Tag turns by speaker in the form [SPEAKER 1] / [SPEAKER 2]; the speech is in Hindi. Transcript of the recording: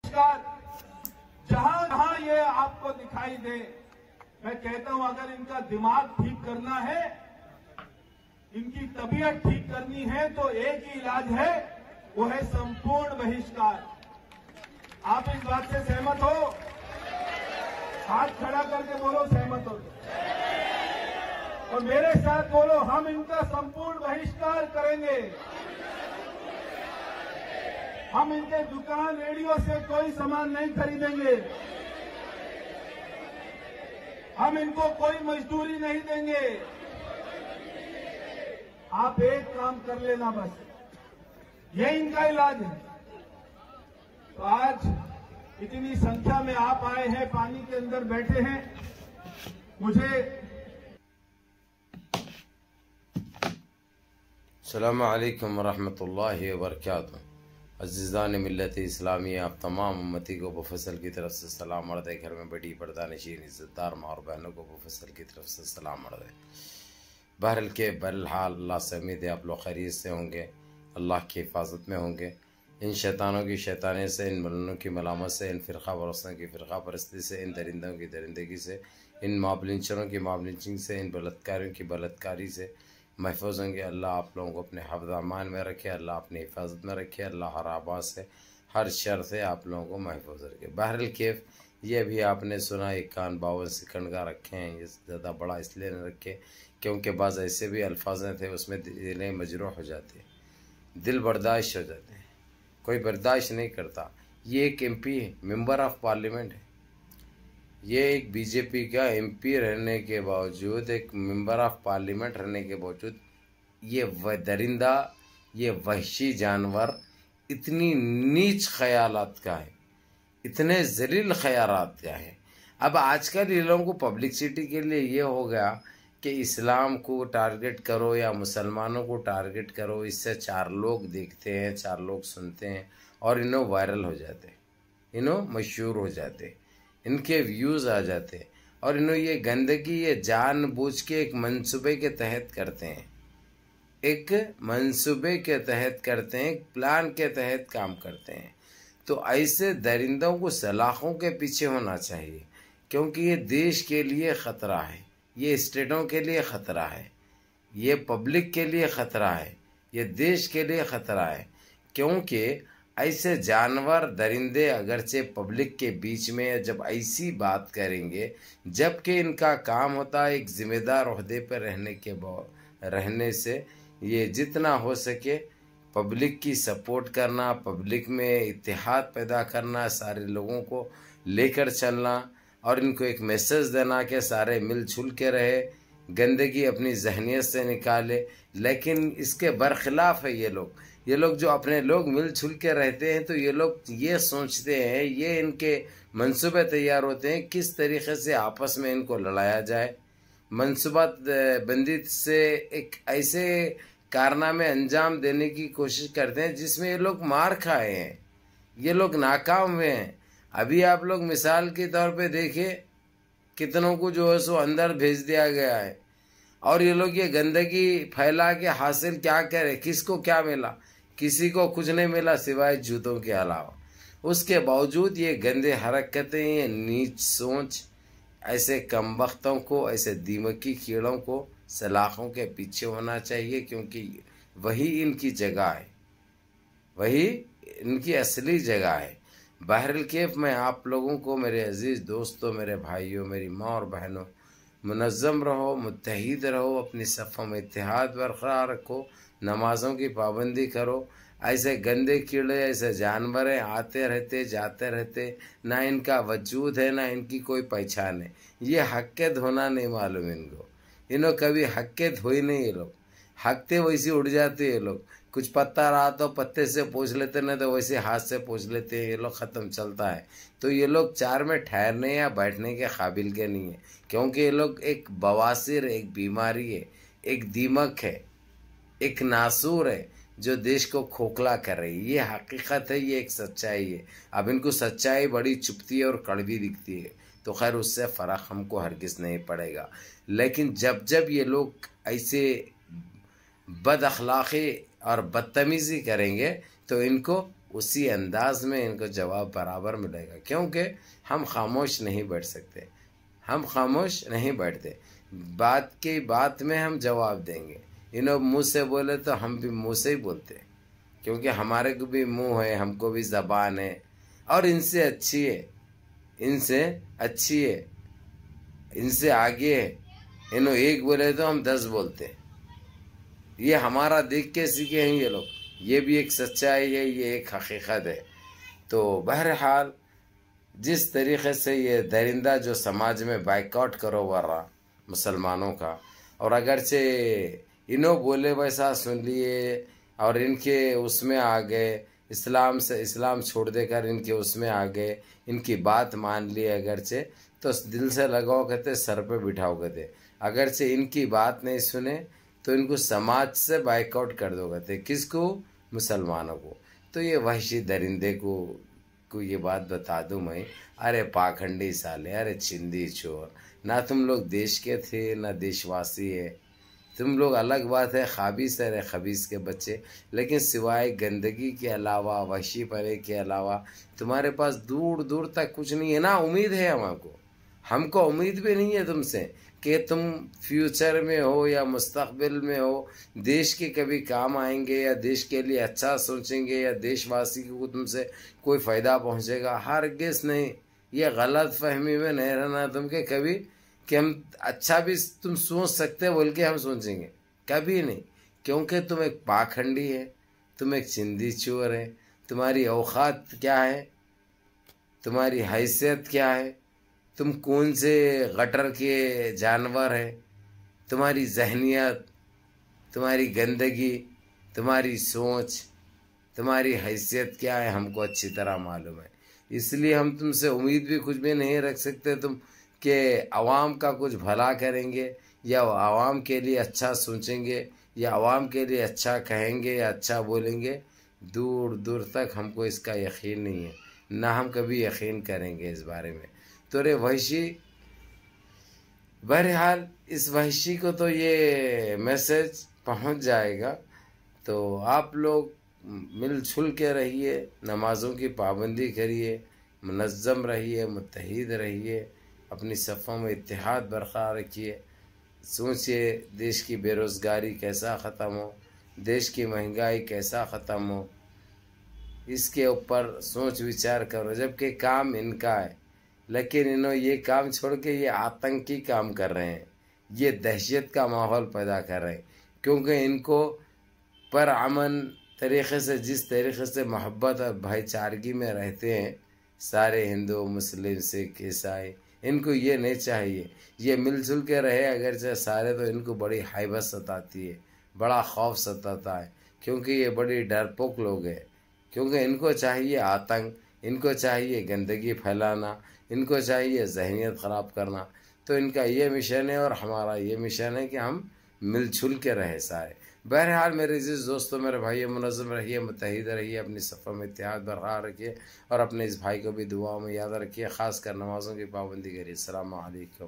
[SPEAKER 1] बहिष्कार जहां जहां ये आपको दिखाई दे, मैं कहता हूं अगर इनका दिमाग ठीक करना है, इनकी तबीयत ठीक करनी है तो एक ही इलाज है, वो है संपूर्ण बहिष्कार। आप इस बात से सहमत हो? हाथ खड़ा करके बोलो सहमत हो, और मेरे साथ बोलो हम इनका संपूर्ण बहिष्कार करेंगे। हम इनके दुकान रेडियो से कोई सामान नहीं खरीदेंगे, हम इनको कोई मजदूरी नहीं देंगे। आप एक काम कर लेना बस, ये इनका इलाज है। तो आज इतनी संख्या में आप आए हैं, पानी के अंदर बैठे हैं, मुझे
[SPEAKER 2] अस्सलामु अलैकुम वरहमतुल्लाहि वबरकातुहू। अज़ीज़ान मिल्लत इस्लामी, आप तमाम उम्मती को बफसल की तरफ से सलाम अर्ज़ है। घर में बड़ी पर्दा नशीन इज़्ज़तदार माँ और बहनों को बफसल की तरफ से सलाम अर्ज़ है। बहरल के बहरहाल अल्लाह से उम्मीद है आप लोग खैरियत से होंगे, अल्लाह की हिफाजत में होंगे। इन शैतानों की शैतानी से, इन मलूनों की मलामत से, इन फ़िरक़ा परस्तों की फ़िरक़ा परस्ती से, इन दरिंदों की दरिंदगी से, इन मॉबलिंचरों की मॉबलिंचिंग से, इन बलात्कारियों की बलात्कारी से महफूज होंगे। अल्लाह आप लोगों को अपने हिफ्ज़ अमान में रखे, अल्लाह अपनी हिफाजत में रखे, अल्लाह हर आबाद से, हर शर से आप लोगों को महफूज रखे। बहरल केफ ये भी आपने सुना, एक कान 52 सेकंड का रखे हैं। ये ज़्यादा बड़ा इसलिए नहीं रखे क्योंकि बाज़ ऐसे भी अल्फाज थे उसमें दिलें मजरूह हो जाते, दिल बर्दाश्त हो जाते हैं, कोई बर्दाश्त नहीं करता। ये एक MP है, मेंबर ऑफ पार्लियामेंट है, ये एक बीजेपी का MP रहने के बावजूद, एक मेंबर ऑफ पार्लियामेंट रहने के बावजूद, ये दरिंदा, ये वहशी जानवर इतनी नीच ख्यालात का है, इतने जलील ख्यालात का है। अब आजकल ये लोगों को पब्लिसिटी के लिए ये हो गया कि इस्लाम को टारगेट करो या मुसलमानों को टारगेट करो, इससे 4 लोग देखते हैं, 4 लोग सुनते हैं और इन्हों वायरल हो जाते, इन्हों मशहूर हो जाते, इनके व्यूज़ आ जाते। और इन्हों ये गंदगी ये जानबूझ के एक मंसूबे के तहत करते हैं, एक मंसूबे के तहत करते हैं, एक प्लान के तहत काम करते हैं। तो ऐसे दरिंदों को सलाखों के पीछे होना चाहिए, क्योंकि ये देश के लिए ख़तरा है, ये स्टेटों के लिए ख़तरा है, ये पब्लिक के लिए ख़तरा है, ये देश के लिए ख़तरा है। क्योंकि ऐसे जानवर दरिंदे अगरचे पब्लिक के बीच में जब ऐसी बात करेंगे, जबकि इनका काम होता है एक ज़िम्मेदार ओहदे पर रहने से ये जितना हो सके पब्लिक की सपोर्ट करना, पब्लिक में इत्तेहाद पैदा करना, सारे लोगों को लेकर चलना और इनको एक मैसेज देना कि सारे मिलजुल के रहे, गंदगी अपनी जहनीत से निकाले। लेकिन इसके बरखिलाफ़ है ये लोग जो अपने लोग मिलजुल के रहते हैं, तो ये लोग ये सोचते हैं, ये इनके मंसूबे तैयार होते हैं किस तरीक़े से आपस में इनको लड़ाया जाए। मनसूबा बंदी से एक ऐसे कारनामे अंजाम देने की कोशिश करते हैं जिसमें ये लोग मार खाए हैं, ये लोग नाकाम हुए हैं। अभी आप लोग मिसाल के तौर पे देखिए, कितनों को जो है सो अंदर भेज दिया गया है, और ये लोग ये गंदगी फैला के हासिल क्या करे, किसको क्या मिला? किसी को कुछ नहीं मिला सिवाय जूतों के अलावा। उसके बावजूद ये गंदे हरकतें, ये नीच सोच, ऐसे कमबख्तों को, ऐसे दीमकी कीड़ों को सलाखों के पीछे होना चाहिए, क्योंकि वही इनकी जगह है, वही इनकी असली जगह है। बहरल केफ मैं आप लोगों को, मेरे अजीज़ दोस्तों, मेरे भाइयों, मेरी माँ और बहनों, मुनज़्ज़म रहो, मुत्तहिद रहो, अपनी सफ़ों में इत्तेहाद बरकरार रखो, नमाज़ों की पाबंदी करो। ऐसे गंदे कीड़े, ऐसे जानवर हैं, आते रहते जाते रहते, ना इनका वजूद है, ना इनकी कोई पहचान है। ये हक के धोना नहीं मालूम इनको, इन्हों कभी हक के धोई नहीं। ये लोग हकते वैसे उड़ जाते, ये लोग कुछ पत्ता रहा तो पत्ते से पोंछ लेते, नहीं तो वैसे हाथ से पोंछ लेते हैं, ये लोग ख़त्म चलता है। तो ये लोग 4 में ठहरने या बैठने के काबिल के नहीं है, क्योंकि ये लोग एक बवासीर, एक बीमारी है, एक दीमक है, एक नासूर है जो देश को खोखला कर रही है। ये हकीकत है, ये एक सच्चाई है। अब इनको सच्चाई बड़ी चुभती है और कड़वी दिखती है, तो खैर उससे फ़र्क हमको हरगिज़ नहीं पड़ेगा। लेकिन जब जब ये लोग ऐसे बद अखलाक़ी और बदतमीज़ी करेंगे तो इनको उसी अंदाज में इनको जवाब बराबर मिलेगा, क्योंकि हम खामोश नहीं बैठ सकते, हम खामोश नहीं बैठते। बात की बात में हम जवाब देंगे। इन्हों मुँह से बोले तो हम भी मुँह से ही बोलते, क्योंकि हमारे को भी मुँह है, हमको भी ज़बान है, और इनसे अच्छी है, इनसे अच्छी है, इनसे आगे है। इन्हों एक बोले तो हम 10 बोलते। ये हमारा देख के सीखे हैं ये लोग। ये भी एक सच्चाई है, ये एक हकीकत है। तो बहरहाल जिस तरीक़े से ये दरिंदा जो समाज में बाइकआउट करो वर्रा मुसलमानों का, और अगरचे इन्हों बोले वैसा सुन लिए और इनके उसमें आ गए, इस्लाम से इस्लाम छोड़ देकर इनके उसमें आ गए, इनकी बात मान ली अगरचे, तो दिल से लगाओ कहते, सर पे बिठाओ कहते। अगरचे इनकी बात नहीं सुने तो इनको समाज से बाइकआउट कर दो कहते। किसको? मुसलमानों को। तो ये वहशी दरिंदे को ये बात बता दूं मैं, अरे पाखंडी साले, अरे चिंदी चोर, ना तुम लोग देश के थे ना देशवासी है। तुम लोग अलग बात है, खाबीस है खबीस के बच्चे, लेकिन सिवाय गंदगी के अलावा, वहशी पने के अलावा तुम्हारे पास दूर दूर तक कुछ नहीं है। ना उम्मीद है हमको उम्मीद भी नहीं है तुमसे कि तुम फ्यूचर में हो या मुस्तकबिल में हो देश के कभी काम आएंगे, या देश के लिए अच्छा सोचेंगे, या देशवासी को तुमसे कोई फ़ायदा पहुंचेगा। हरगिज़ नहीं। ये गलत फहमी में नहीं रहना तुमके कभी कि हम अच्छा भी तुम सोच सकते बोल के हम सोचेंगे, कभी नहीं। क्योंकि तुम एक पाखंडी है, तुम एक चिंदी चोर है। तुम्हारी औकात क्या है, तुम्हारी हैसियत क्या है, तुम कौन से गटर के जानवर है, तुम्हारी जहनियत, तुम्हारी गंदगी, तुम्हारी सोच, तुम्हारी हैसियत क्या है, हमको अच्छी तरह मालूम है। इसलिए हम तुमसे उम्मीद भी कुछ भी नहीं रख सकते तुम कि आवाम का कुछ भला करेंगे, या आवाम के लिए अच्छा सोचेंगे, या आवाम के लिए अच्छा कहेंगे या अच्छा बोलेंगे। दूर दूर तक हमको इसका यकीन नहीं है, ना हम कभी यकीन करेंगे इस बारे में। तो रे वहशी, बहरहाल इस वहशी को तो ये मैसेज पहुंच जाएगा। तो आप लोग मिलजुल के रहिए, नमाज़ों की पाबंदी करिए, मुनज़्ज़म रहिए, मुत्तहिद रहिए, अपनी सफ़ों में इत्तेहाद बरक़रार रखिए। सोचिए देश की बेरोज़गारी कैसा ख़त्म हो, देश की महंगाई कैसा ख़त्म हो, इसके ऊपर सोच विचार करो। जबकि काम इनका है, लेकिन इन्होंने ये काम छोड़ के ये आतंकी काम कर रहे हैं, ये दहशत का माहौल पैदा कर रहे हैं। क्योंकि इनको पुरअमन तरीक़े से, जिस तरीक़े से मोहब्बत और भाईचारगी में रहते हैं सारे हिंदू, मुस्लिम, सिख, ईसाई, इनको ये नहीं चाहिए। ये मिलजुल के रहे अगरचे सारे, तो इनको बड़ी हैबत सताती है, बड़ा खौफ सताता है, क्योंकि ये बड़ी डरपोक लोग हैं। क्योंकि इनको चाहिए आतंक, इनको चाहिए गंदगी फैलाना, इनको चाहिए जहनियत ख़राब करना। तो इनका ये मिशन है और हमारा ये मिशन है कि हम मिलजुल के रहे सारे। बहरहाल मेरे अज़ीज़ दोस्तों, मेरे भाई, मुनज़्ज़म रहिए, मुत्तहिद रहिए, अपनी सफ़ों में इत्तेहाद बरक़रार रखिए, और अपने इस भाई को भी दुआओं में याद रखिए। ख़ास कर नमाज़ों की पाबंदी करिए। अस्सलामु अलैकुम।